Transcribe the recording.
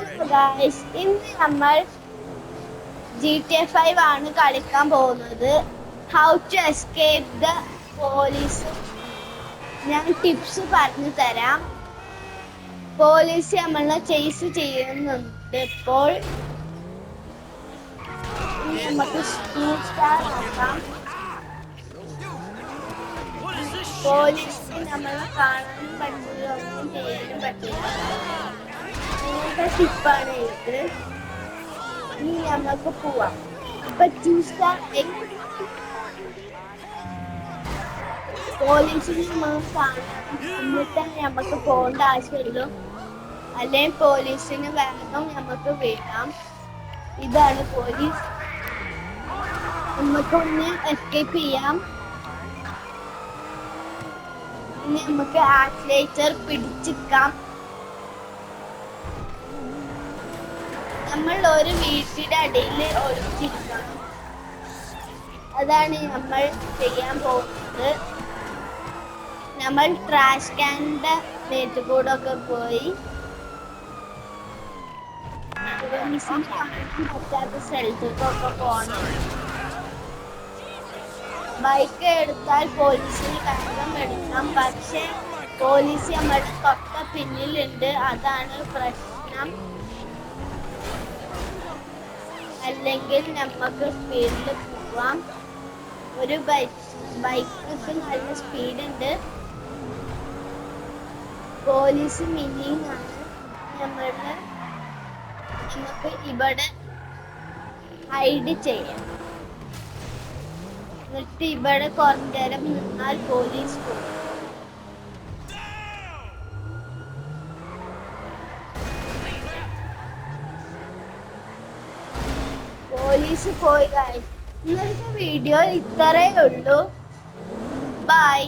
Hello guys, ഇന്ന് നമ്മൾ GTA 5 ആണ് കളിക്കാൻ പോകുന്നത്. How to escape the police. ഞാൻ ടിപ്സ് പറഞ്ഞു തരാം. പോലീസ് നമ്മളെ ചേസ് ചെയ്യുന്നുണ്ട്. ഇപ്പോൾ നമുക്ക് സ്റ്റാർ ആക്കാം. പോലീസിന് നമ്മളെ കാണാനും പറ്റില്ല, ഒന്നും ചെയ്യാനും പറ്റില്ല. ഇങ്ങനത്തെ ടിപ്പാണ് ഇത്. ഇനി നമുക്ക് പോവാം. ഇപ്പൊ പോലീസിന് നമ്മൾ കാണാം, എന്നിട്ട് നമുക്ക് പോകേണ്ട ആവശ്യമുള്ളൂ. അല്ലെങ്കിൽ പോലീസിന് വേഗം നമുക്ക് വീഴാം. ഇതാണ് പോലീസ്. നമുക്കൊന്ന് എസ്കേപ്പ് ചെയ്യാം. ഇനി നമുക്ക് ആക്സിലേറ്റർ പിടിച്ചിക്കാം. നമ്മൾ ഒരു വീട്ടിന്റെ അടിയിൽ ഒളിച്ചിരിക്കണം. അതാണ് നമ്മൾ ചെയ്യാൻ പോകുന്നത്. നമ്മൾ ട്രാഷ് ക്യാനിന്റെ മേത്ത് കൂടെ ഒക്കെ പോയി പറ്റാത്ത സ്ഥലത്തേക്കൊക്കെ പോകണം. ബൈക്ക് എടുത്താൽ പോലീസിന് വേഗം എടുക്കാം. പക്ഷെ പോലീസ് നമ്മുടെ തൊട്ട പിന്നിലുണ്ട്, അതാണ് പ്രശ്നം. അല്ലെങ്കിൽ നമുക്ക് സ്പീഡിൽ പോവാം. ഒരു ബൈക്ക് നല്ല സ്പീഡുണ്ട്. പോലീസ് മിന്നിങ് ആണ്. നമുക്ക് ഇവിടെ ഹൈഡ് ചെയ്യാം. എന്നിട്ട് ഇവിടെ കുറച്ചു നേരം നിന്നാൽ പോലീസ് പോകും. പോലീസ് പോയി. ഇന്നത്തെ വീഡിയോ ഇത്രയേ ഉള്ളൂ. ബൈ.